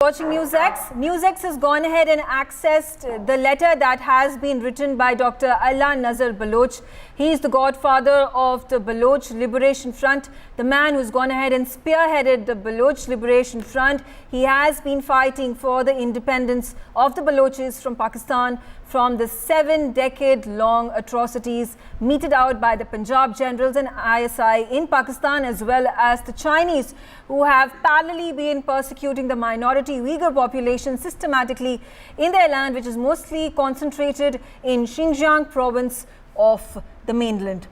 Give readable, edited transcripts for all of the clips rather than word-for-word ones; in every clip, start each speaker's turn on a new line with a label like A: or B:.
A: Watching NewsX. NewsX has gone ahead and accessed the letter that has been written by Dr. Allah Nazar Baloch. He is the godfather of the Baloch Liberation Front, the man who's gone ahead and spearheaded the Baloch Liberation Front. He has been fighting for the independence of the Balochis from Pakistan from the 7-decade-long atrocities meted out by the Punjab generals and ISI in Pakistan, as well as the Chinese, who have parallelly been persecuting the minority Uyghur population systematically in their land, which is mostly concentrated in Xinjiang province of the mainland.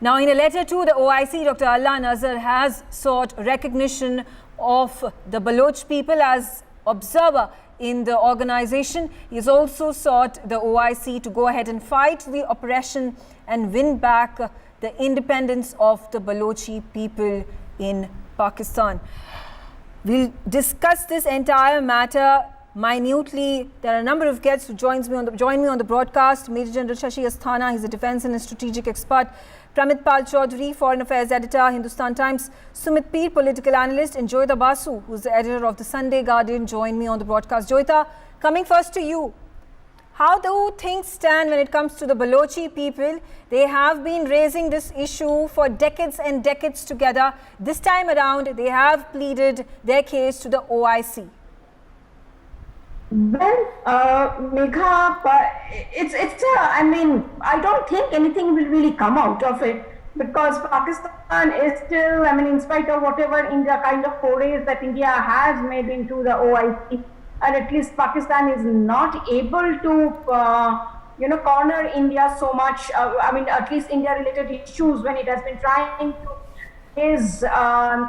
A: Now, in a letter to the OIC, Dr. Allah Nazar has sought recognition of the Baloch people as observer in the organization. He has also sought the OIC to go ahead and fight the oppression and win back the independence of the Balochi people in Pakistan. We'll discuss this entire matter minutely. There are a number of guests who join me on the broadcast. Major General Shashi Asthana, he's a defense and strategic expert. Pramit Pal Chaudhary, Foreign Affairs Editor, Hindustan Times. Sumit Peer, political analyst. And Joyita Basu, who's the editor of the Sunday Guardian, join me on the broadcast. Joyita, coming first to you. How do things stand when it comes to the Balochi people? They have been raising this issue for decades and decades together. This time around, they have pleaded their case to the OIC.
B: Well, Megha, I mean, I don't think anything will really come out of it, because Pakistan is still, I mean, in spite of whatever India kind of forays that India has made into the OIC, and at least Pakistan is not able to, corner India so much. I mean, at least India-related issues, when it has been trying to raise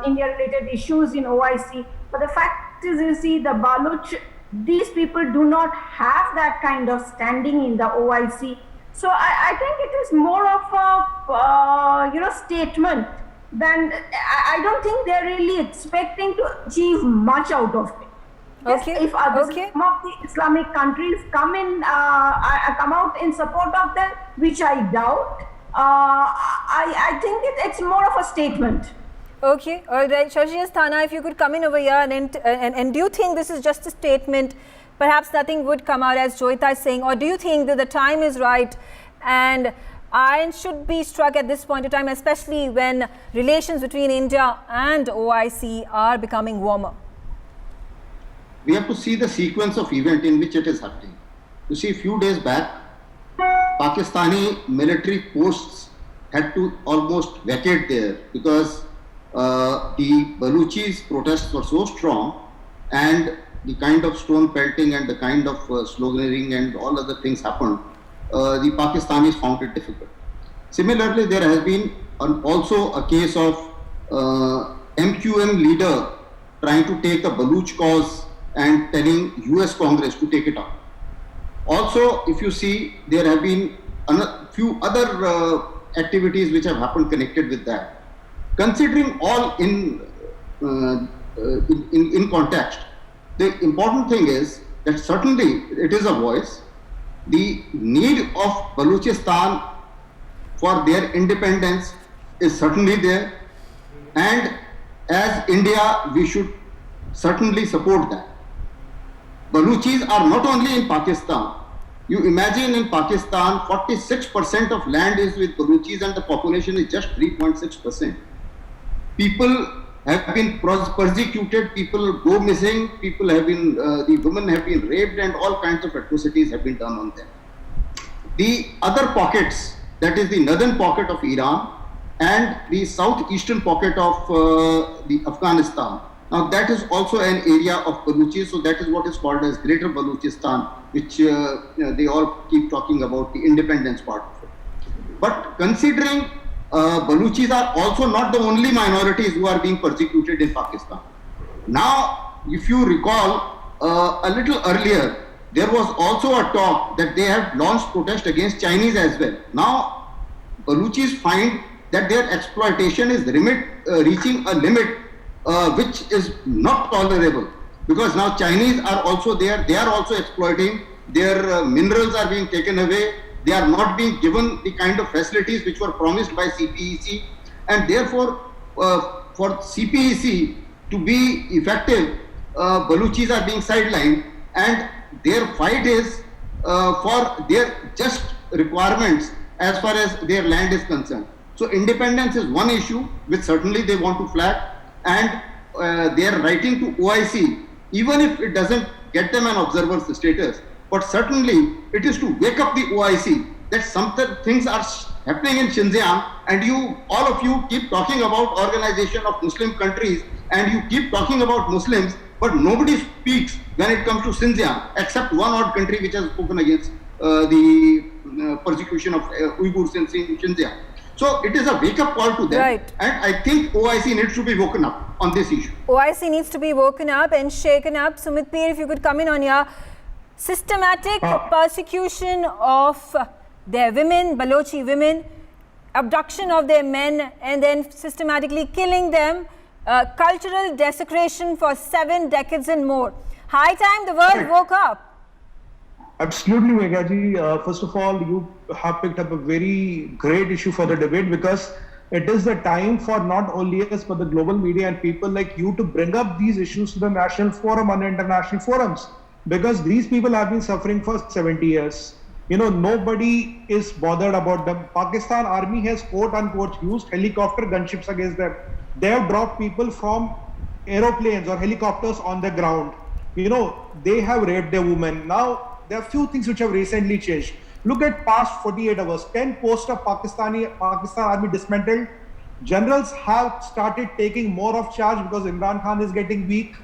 B: India-related issues in OIC. But the fact is, you see, the Baloch, these people do not have that kind of standing in the OIC. So I think it is more of a, statement than, I don't think they're really expecting to achieve much out of it.
A: Okay.
B: Yes, if some of the Islamic countries come out in support of them, which I doubt, I think it's more of a statement.
A: Okay, all right. Shashi Asthana, if you could come in over here, and do you think this is just a statement? Perhaps nothing would come out, as Joyita is saying, or do you think that the time is right and iron should be struck at this point in time, especially when relations between India and OIC are becoming warmer?
C: We have to see the sequence of event in which it is happening. You see, a few days back, Pakistani military posts had to almost vacate there because the Baluchis protests were so strong, and the kind of stone pelting and the kind of sloganeering and all other things happened. The Pakistanis found it difficult. Similarly, there has been also a case of MQM leader trying to take the Baloch cause and telling US Congress to take it up. Also, if you see, there have been a few other activities which have happened connected with that. Considering all in context, the important thing is that certainly it is a voice. The need of Balochistan for their independence is certainly there, and as India, we should certainly support that. Balochis are not only in Pakistan. You imagine in Pakistan, 46% of land is with Balochis and the population is just 3.6%. People have been persecuted, people go missing, people have been, the women have been raped, and all kinds of atrocities have been done on them. The other pockets, that is the northern pocket of Iran and the southeastern pocket of the Afghanistan. Now that is also an area of Balochis, so that is what is called as Greater Balochistan, which they all keep talking about the independence part of it. But considering Balochis are also not the only minorities who are being persecuted in Pakistan. Now, if you recall, a little earlier, there was also a talk that they have launched protest against Chinese as well. Now, Balochis find that their exploitation is reaching a limit which is not tolerable, because now Chinese are also there, they are also exploiting, their minerals are being taken away, they are not being given the kind of facilities which were promised by CPEC, and therefore for CPEC to be effective, Baluchis are being sidelined, and their fight is for their just requirements as far as their land is concerned. So independence is one issue which certainly they want to flag, and they are writing to OIC, even if it doesn't get them an observer status, but certainly it is to wake up the OIC that some things are happening in Xinjiang, and all of you keep talking about organization of Muslim countries, and you keep talking about Muslims, but nobody speaks when it comes to Xinjiang, except one odd country which has spoken against the persecution of Uyghurs in Xinjiang. So it is a wake-up call to them,
A: right.
C: And I think OIC needs to be woken up on this issue.
A: OIC needs to be woken up and shaken up. Sumit Peer, if you could come in on your systematic persecution of their women, Balochi women, abduction of their men, and then systematically killing them, cultural desecration for 7 decades and more. High time the world woke up.
D: Absolutely, Meghaji. First of all, you have picked up a very great issue for the debate, because it is the time for not only us but the global media and people like you to bring up these issues to the national forum and international forums, because these people have been suffering for 70 years. Nobody is bothered about them. Pakistan army has quote unquote used helicopter gunships against them. They have dropped people from aeroplanes or helicopters on the ground. They have raped their women. Now, there are few things which have recently changed. Look at past 48 hours. 10 posts of Pakistan army dismantled. Generals have started taking more of charge because Imran Khan is getting weak.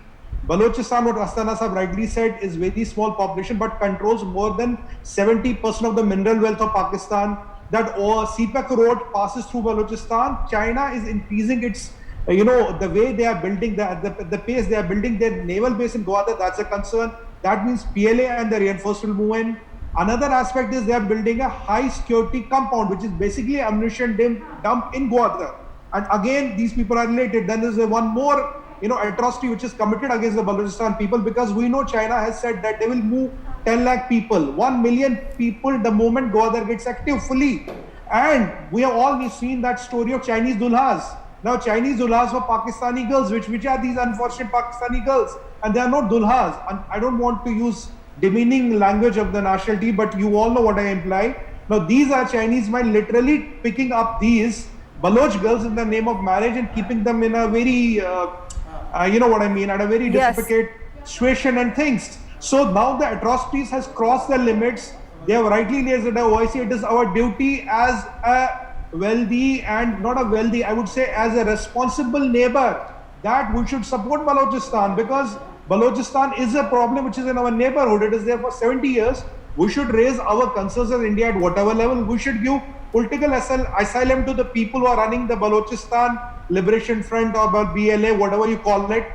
D: Balochistan, what Astana Sahab rightly said, is very small population but controls more than 70% of the mineral wealth of Pakistan. That CPEC road passes through Balochistan. China is increasing its, the way they are building, the pace they are building their naval base in Gwadar, that's a concern. That means PLA and the reinforcement movement. Another aspect is they are building a high security compound, which is basically ammunition dump in Gwadar. And again, these people are related. Then there's one more, atrocity which is committed against the Balochistan people, because we know China has said that they will move 10 lakh people, 1 million people the moment Gwadar gets active fully. And we have all seen that story of Chinese dulhas. Now, Chinese dulhas were Pakistani girls, which are these unfortunate Pakistani girls, and they are not dulhas. And I don't want to use demeaning language of the nationality, but you all know what I imply. Now, these are Chinese men literally picking up these Baloch girls in the name of marriage and keeping them in a very, at a very disfigurate situation and things. So now the atrocities has crossed the limits. They have rightly raised it at OIC. It is our duty as a wealthy and not a wealthy, I would say as a responsible neighbor, that we should support Balochistan, because Balochistan is a problem which is in our neighborhood. It is there for 70 years. We should raise our concerns as India at whatever level. We should give political asylum to the people who are running the Balochistan Liberation Front or BLA, whatever you call it.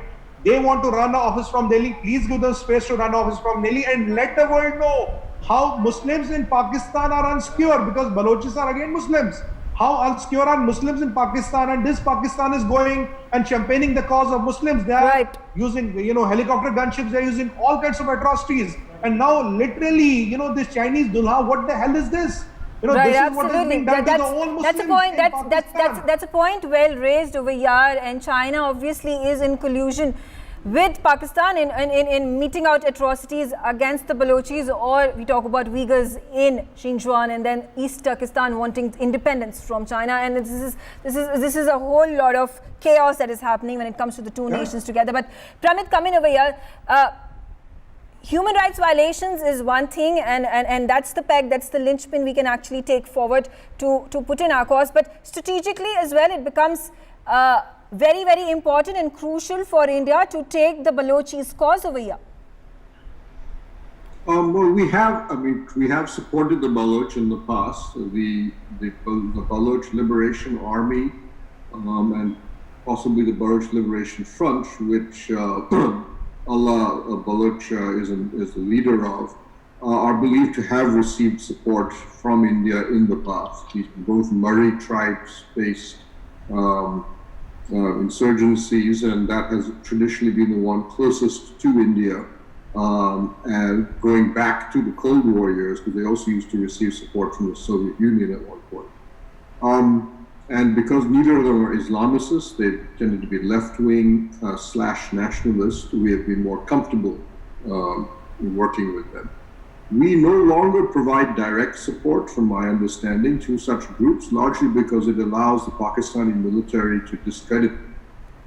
D: They want to run an office from Delhi. Please give them space to run an office from Delhi and let the world know how Muslims in Pakistan are unsecure, because Balochis are again Muslims. How unsecure are Muslims in Pakistan, and this Pakistan is going and championing the cause of Muslims. They are using, helicopter gunships. They are using all kinds of atrocities. And now, literally, this Chinese dulha, what the hell is this?
A: Right,
D: this
A: absolutely.
D: is what is being done to the own Muslims.
A: That's a point.
D: In
A: That's a point well raised over here, and China obviously is in collusion with Pakistan in meting out atrocities against the Balochis, or we talk about Uyghurs in Xinjiang, and then East Turkestan wanting independence from China. And this is a whole lot of chaos that is happening when it comes to the two nations together. But Pramit, come in over here. Human rights violations is one thing, and that's the peg, that's the linchpin we can actually take forward to put in our cause. But strategically as well, it becomes very, very important and crucial for India to take the Balochis' cause over here.
E: Well, we have supported the Baloch in the past. The Baloch Liberation Army and possibly the Baloch Liberation Front, which Allah Baloch is the leader of, are believed to have received support from India in the past. These both Murray tribes-based insurgencies, and that has traditionally been the one closest to India, and going back to the Cold War years, because they also used to receive support from the Soviet Union at one point. And because neither of them are Islamicists, they tended to be left-wing / nationalist, we have been more comfortable in working with them. We no longer provide direct support, from my understanding, to such groups, largely because it allows the Pakistani military to discredit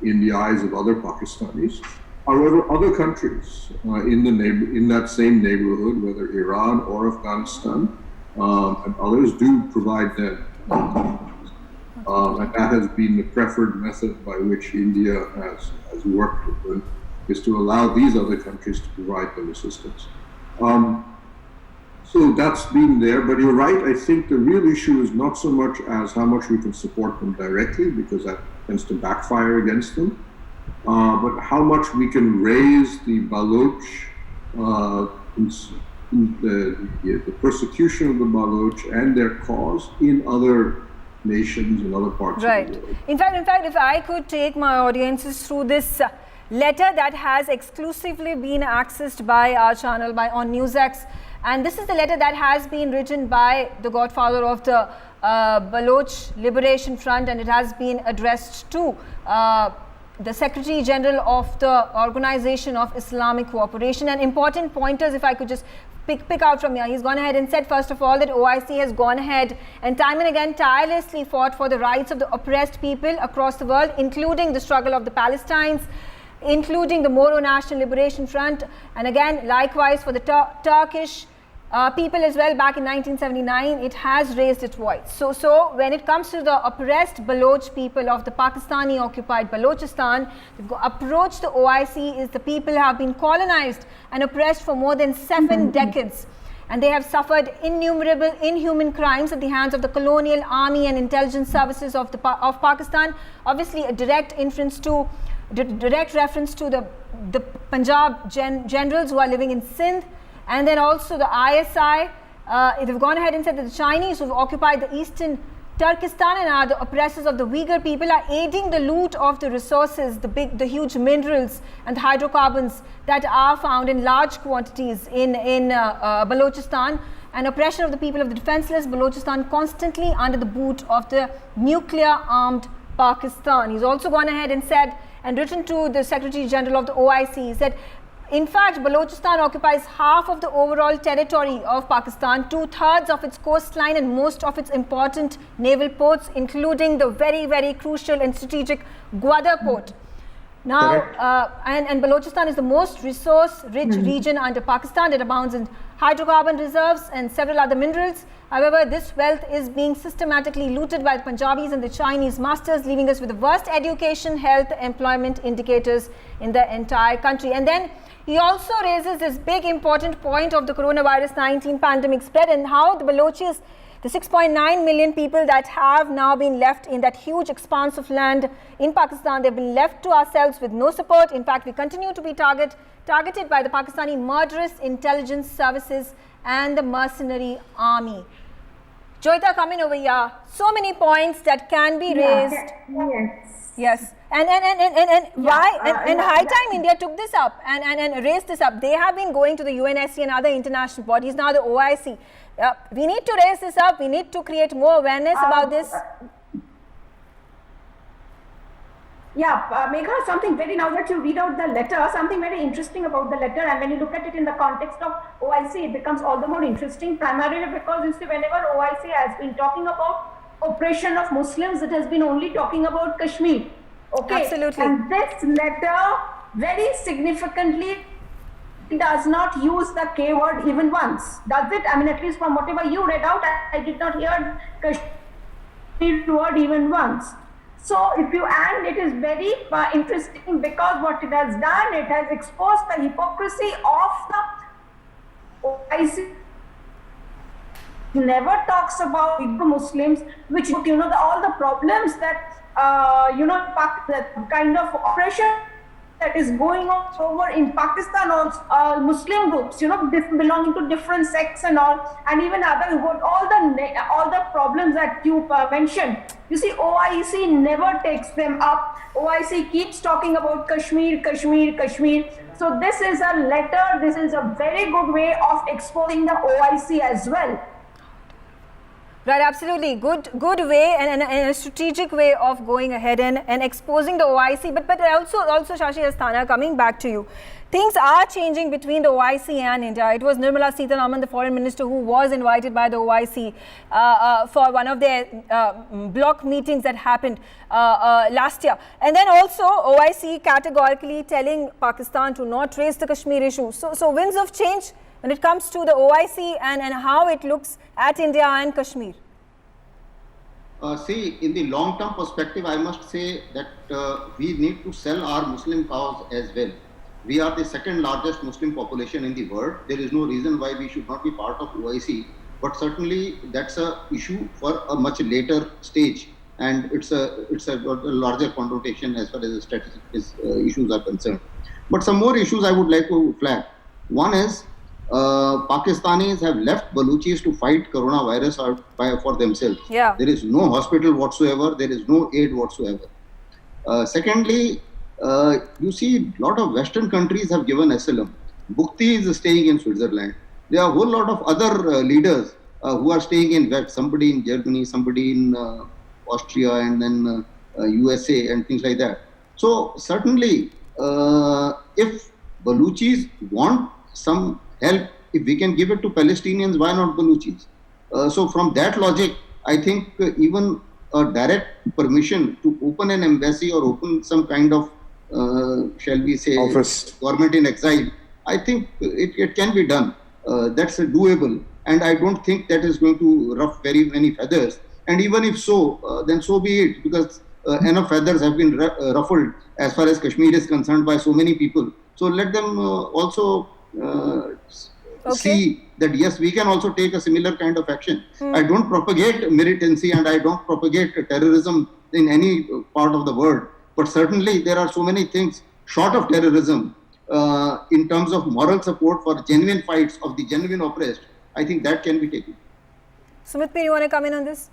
E: in the eyes of other Pakistanis. However, other countries in that same neighborhood, whether Iran or Afghanistan, and others do provide them. And that has been the preferred method by which India has worked with them, is to allow these other countries to provide them assistance. So that's been there, but you're right. I think the real issue is not so much as how much we can support them directly, because that tends to backfire against them, but how much we can raise the Baloch, the persecution of the Baloch and their cause in other nations and other parts of the world.
A: In fact, if I could take my audiences through this letter that has exclusively been accessed by our channel on NewsX, and this is the letter that has been written by the godfather of the Baloch Liberation Front, and it has been addressed to the Secretary General of the Organization of Islamic Cooperation. And important pointers, if I could just pick out from here. He's gone ahead and said, first of all, that OIC has gone ahead and time and again tirelessly fought for the rights of the oppressed people across the world, including the struggle of the Palestinians, including the Moro National Liberation Front, and again likewise for the Turkish people as well. Back in 1979, it has raised its voice. So when it comes to the oppressed Baloch people of the Pakistani occupied Balochistan, the approach to OIC is the people have been colonized and oppressed for more than 7 decades, and they have suffered innumerable inhuman crimes at the hands of the colonial army and intelligence services of Pakistan. Obviously a direct reference to the Punjab generals who are living in Sindh. And then also the ISI, they've gone ahead and said that the Chinese who've occupied the eastern Turkestan and are the oppressors of the Uyghur people are aiding the loot of the resources, the huge minerals and hydrocarbons that are found in large quantities in Balochistan, and oppression of the people of the defenseless Balochistan constantly under the boot of the nuclear armed Pakistan. He's also gone ahead and said and written to the Secretary General of the OIC, he said, in fact, Balochistan occupies half of the overall territory of Pakistan, 2/3 of its coastline and most of its important naval ports, including the very, very crucial and strategic Gwadar port. Now, and Balochistan is the most resource-rich region under Pakistan that abounds in hydrocarbon reserves and several other minerals. However, this wealth is being systematically looted by the Punjabis and the Chinese masters, leaving us with the worst education, health, employment indicators in the entire country. And then he also raises this big important point of the coronavirus 19 pandemic spread and how the Balochis, the 6.9 million people that have now been left in that huge expanse of land in Pakistan, they've been left to ourselves with no support. In fact, we continue to be targeted by the Pakistani murderous intelligence services and the mercenary army. Joyita, coming over here, so many points that can be raised. Yes. And High Time India took this up and raised this up. They have been going to the UNSC and other international bodies, now the OIC. We need to raise this up. We need to create more awareness about this.
B: Megha, something very, now that you read out the letter, something very interesting about the letter, and when you look at it in the context of OIC, it becomes all the more interesting, primarily because you see, whenever OIC has been talking about oppression of Muslims, it has been only talking about Kashmir. Okay,
A: absolutely.
B: And this letter very significantly does not use the K word even once, does it? I mean, at least from whatever you read out, I did not hear Kashmir word even once. So if you, and it is very interesting because what it has done, it has exposed the hypocrisy of the OIC. Never talks about Muslims, which, you know, all the problems that, the kind of oppression that is going on over in Pakistan, also Muslim groups, you know, belonging to different sects and all, and even other, all the problems that you mentioned. You see, OIC never takes them up. OIC keeps talking about Kashmir, Kashmir, Kashmir. So this is a letter, this is a very good way of exposing the OIC as well.
A: Right, absolutely. Good way and a strategic way of going ahead and exposing the OIC. But also Shashi Asthana, coming back to you, things are changing between the OIC and India. It was Nirmala Sitharaman, the foreign minister, who was invited by the OIC for one of their block meetings that happened last year. And then also OIC categorically telling Pakistan to not raise the Kashmir issue. So winds of change when it comes to the OIC and how it looks at India and Kashmir?
C: See, in the long-term perspective, I must say that we need to sell our Muslim cause as well. We are the second largest Muslim population in the world. There is no reason why we should not be part of OIC, but certainly that's a issue for a much later stage, and it's a larger connotation as far as the strategic issues are concerned. But some more issues I would like to flag. One is Pakistanis have left Baluchis to fight coronavirus for themselves.
A: Yeah.
C: There is no hospital whatsoever. There is no aid whatsoever. Secondly, you see a lot of Western countries have given asylum. Bukti is staying in Switzerland. There are a whole lot of other leaders who are staying in West. Somebody in Germany, somebody in Austria, and then USA and things like that. So certainly, if Baluchis want some help, if we can give it to Palestinians, why not Baluchis? So from that logic, I think even a direct permission to open an embassy or open some kind of, shall we say,
D: office,
C: government in exile, I think it can be done. That's doable. And I don't think that is going to ruffle very many feathers. And even if so, then so be it, because enough feathers have been ruffled as far as Kashmir is concerned by so many people. So let them also see that yes, we can also take a similar kind of action. I don't propagate militancy and I don't propagate terrorism in any part of the world, but certainly there are so many things short of terrorism in terms of moral support for genuine fights of the genuine oppressed. I think that can be taken.
A: Sumit Peer, you want to come in on this?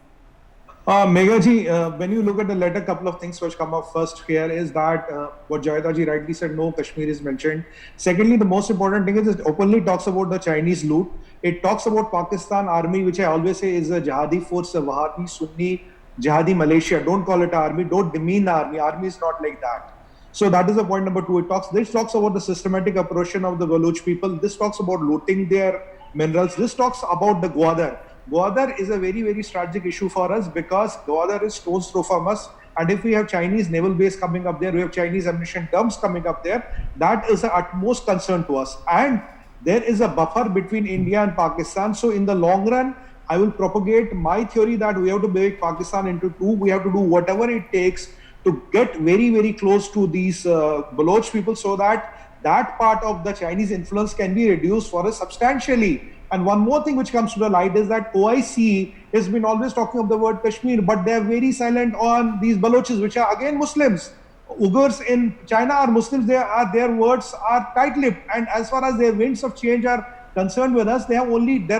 D: Megha when you look at the letter, couple of things which come up first here is that what Javeda ji rightly said, no Kashmir is mentioned. Secondly, the most important thing is it openly talks about the Chinese loot. It talks about Pakistan army, which I always say is a jihadi force, a Wahhabi, Sunni, jihadi militia. Don't call it army. Don't demean the army. Army is not like that. So that is the point number two. This talks about the systematic oppression of the Baloch people. This talks about looting their minerals. This talks about the Gwadar. Gwadar is a very, very strategic issue for us because Gwadar is stone's throw from us. And if we have Chinese naval base coming up there, we have Chinese ammunition dumps coming up there, that is the utmost concern to us. And there is a buffer between India and Pakistan. So in the long run, I will propagate my theory that we have to break Pakistan into two. We have to do whatever it takes to get very, very close to these Baloch people so that that part of the Chinese influence can be reduced for us substantially. And one more thing which comes to the light is that OIC has been always talking of the word Kashmir, but they are very silent on these Balochis, which are again Muslims. Uyghurs in China are Muslims, their words are tight-lipped. And as far as their winds of change are concerned with us, there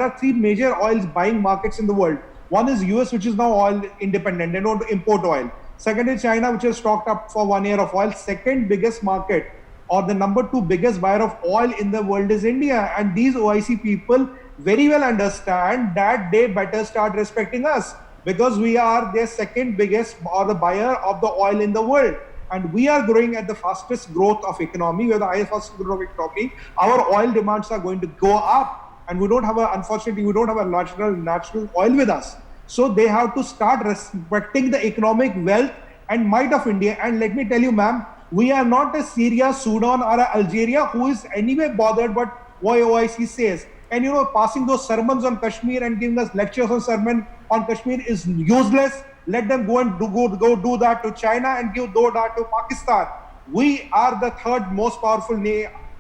D: are three major oil buying markets in the world. One is US, which is now oil independent, they don't import oil. Second is China, which has stocked up for 1 year of oil. Second biggest market, or the number two biggest buyer of oil in the world, is India. And these OIC people very well understand that they better start respecting us because we are their second biggest or the buyer of the oil in the world. And we are growing at the fastest growth of economy. We are the highest fastest growth of economy. Our oil demands are going to go up. And unfortunately, we don't have a natural oil with us. So they have to start respecting the economic wealth and might of India. And let me tell you, ma'am, we are not a Syria, Sudan, or a Algeria who is anyway bothered but what OIC says. And passing those sermons on Kashmir and giving us lectures on sermon on Kashmir is useless. Let them go and go do that to China and do that to Pakistan. We are the third most powerful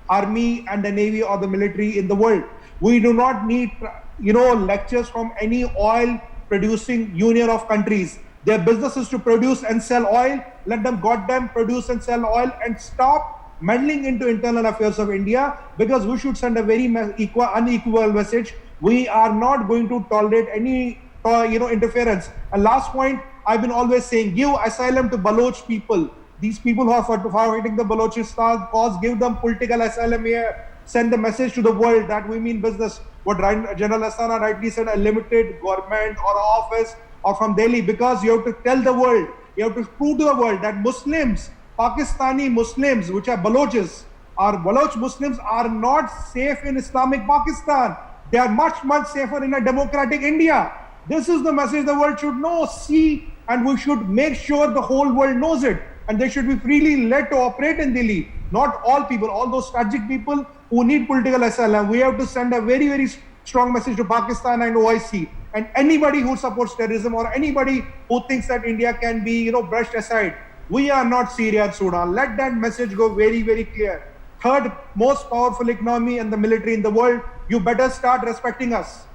D: army and the navy or the military in the world. We do not need, lectures from any oil producing union of countries. Their business is to produce and sell oil. Let them goddamn produce and sell oil and stop meddling into internal affairs of India, because we should send a very unequivocal message. We are not going to tolerate any interference. And last point, I've been always saying, give asylum to Baloch people. These people who are fighting the Balochistan cause, give them political asylum here. send the message to the world that we mean business. What General Asana rightly said, a limited government or office or from Delhi, because you have to tell the world, you have to prove to the world that Muslims, Pakistani Muslims, which are Baloches, or Baloch Muslims are not safe in Islamic Pakistan. They are much, much safer in a democratic India. This is the message the world should know, see, and we should make sure the whole world knows it. And they should be freely led to operate in Delhi. Not all people, all those tragic people who need political asylum. We have to send a very, very strong message to Pakistan and OIC. And anybody who supports terrorism or anybody who thinks that India can be, brushed aside. We are not Syria and Sudan. Let that message go very, very clear. Third most powerful economy and the military in the world. You better start respecting us.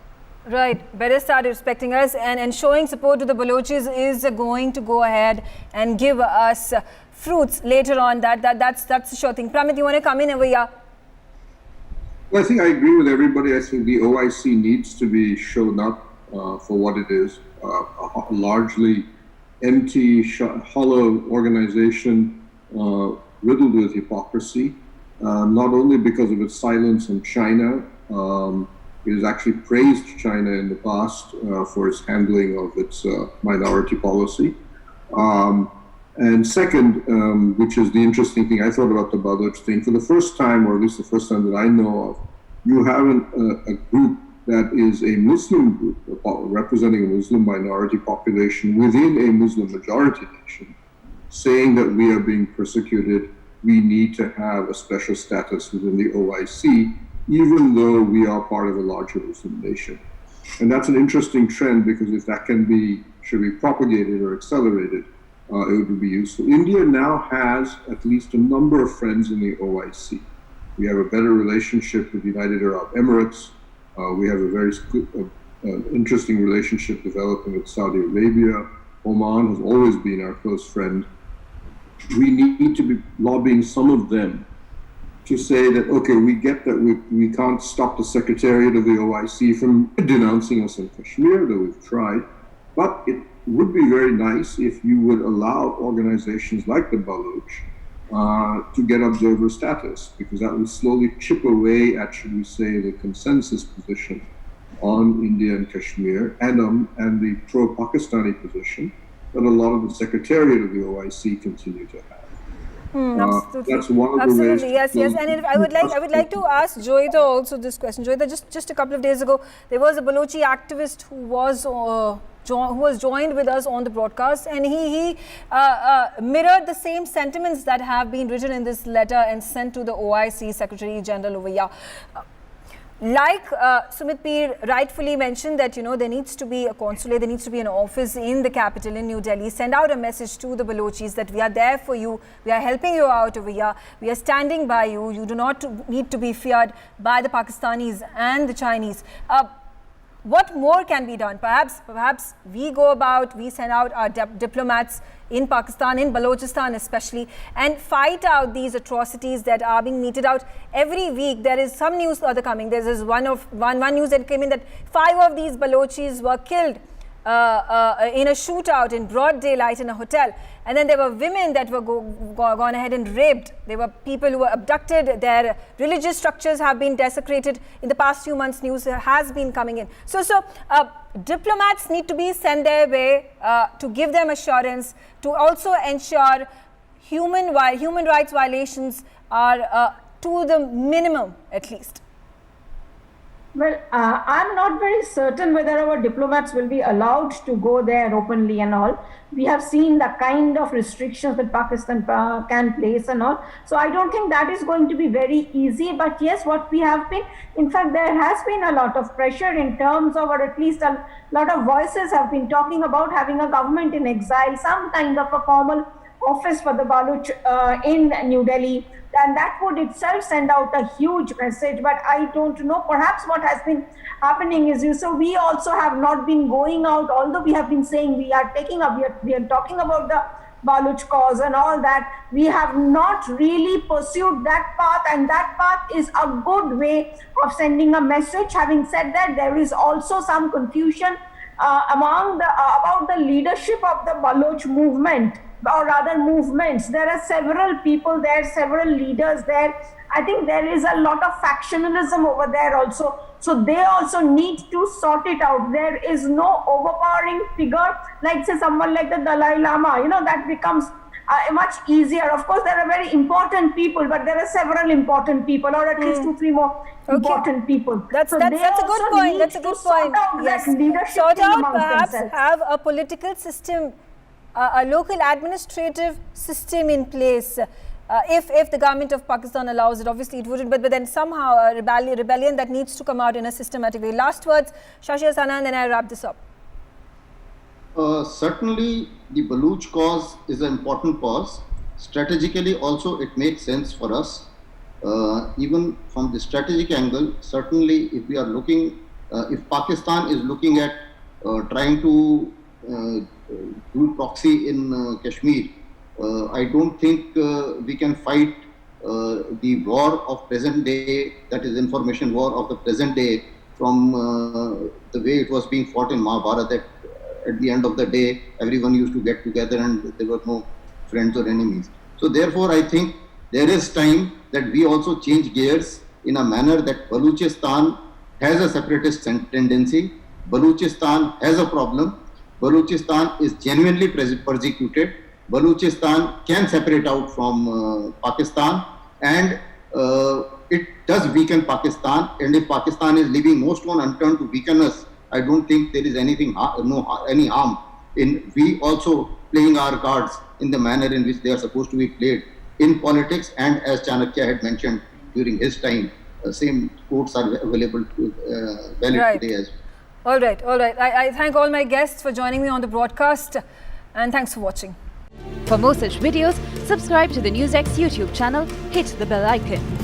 A: Right, better start respecting us, and showing support to the Baloches is going to go ahead and give us fruits later on. That's a sure thing. Pramit, you want to come in over here?
E: Well, I think I agree with everybody. I think the OIC needs to be shown up for what it is, a largely empty, hollow organization riddled with hypocrisy, not only because of its silence on China. It has actually praised China in the past for its handling of its minority policy. And second, which is the interesting thing I thought about the Baloch thing, for the first time, or at least the first time that I know of, you have a group that is a Muslim group, representing a Muslim minority population within a Muslim majority nation, saying that we are being persecuted, we need to have a special status within the OIC, even though we are part of a larger Muslim nation. And that's an interesting trend, because if that should be propagated or accelerated, it would be useful. India now has at least a number of friends in the OIC. We have a better relationship with the United Arab Emirates. We have a very interesting relationship developing with Saudi Arabia. Oman has always been our close friend. We need to be lobbying some of them to say that, okay, we get that we can't stop the Secretariat of the OIC from denouncing us in Kashmir, though we've tried, but it would be very nice if you would allow organizations like the Baloch to get observer status, because that would slowly chip away at, should we say, the consensus position on India and Kashmir, and the pro-Pakistani position that a lot of the Secretariat of the OIC continue to have.
A: Absolutely.
E: That's one of the ways.
A: Yes. And I would like to ask Joyita also this question. Joyita, just a couple of days ago, there was a Balochi activist who was joined with us on the broadcast, and he mirrored the same sentiments that have been written in this letter and sent to the OIC Secretary General over here. Like Sumit Peer rightfully mentioned that, there needs to be a consulate, there needs to be an office in the capital, in New Delhi. Send out a message to the Balochis that we are there for you, we are helping you out over here, we are standing by you, you do not need to be feared by the Pakistanis and the Chinese. What more can be done? Perhaps we send out our diplomats in Pakistan, in Balochistan especially, and fight out these atrocities that are being meted out every week. There is some news coming. There's one news that came in that 5 of these Balochis were killed in a shootout in broad daylight in a hotel. And then there were women that were gone ahead and raped. There were people who were abducted. Their religious structures have been desecrated. In the past few months, news has been coming in. So diplomats need to be sent their way to give them assurance, to also ensure human rights violations are to the minimum at least.
B: Well, I'm not very certain whether our diplomats will be allowed to go there openly and all. We have seen the kind of restrictions that Pakistan can place and all. So I don't think that is going to be very easy. But yes, what we have been, in fact, there has been a lot of pressure in terms of, or at least a lot of voices have been talking about having a government in exile, some kind of a formal office for the Baloch in New Delhi. And that would itself send out a huge message, but I don't know. Perhaps what has been happening is, so we also have not been going out, although we have been saying we are talking about the Baloch cause and all that. We have not really pursued that path, and that path is a good way of sending a message. Having said that, there is also some confusion about the leadership of the Baloch movement, or rather movements. There are several people there, several leaders there, I think there is a lot of factionalism over there also. So they also need to sort it out. There is no overpowering figure, like say someone like the Dalai Lama, that becomes much easier. Of course, there are very important people, but there are several important people, or at least 2-3 more important people.
A: That's a good point. That's a good point. Yes. Sort out, perhaps have a political system, a local administrative system in place. If the government of Pakistan allows it, obviously it wouldn't, but then somehow a rebellion that needs to come out in a systematic way. Last words, Shashi Hasana, and then I wrap this up.
C: Certainly, the Baloch cause is an important cause. Strategically, also, it makes sense for us. Even from the strategic angle, certainly, if we are looking, if Pakistan is looking at trying to do proxy in Kashmir, I don't think we can fight the war of present day, that is information war of the present day, from the way it was being fought in Mahabharata, that at the end of the day, everyone used to get together and there were no friends or enemies. So therefore, I think there is time that we also change gears in a manner that Balochistan has a separatist tendency. Balochistan has a problem. Balochistan is genuinely persecuted. Balochistan can separate out from Pakistan, and it does weaken Pakistan. And if Pakistan is leaving no stone unturned to weaken us, I don't think there is any harm in we also playing our cards in the manner in which they are supposed to be played in politics. And as Chanakya had mentioned during his time, same quotes are available valid today as well.
A: All right. I thank all my guests for joining me on the broadcast, and thanks for watching.
F: For more such videos, subscribe to the NewsX YouTube channel, hit the bell icon.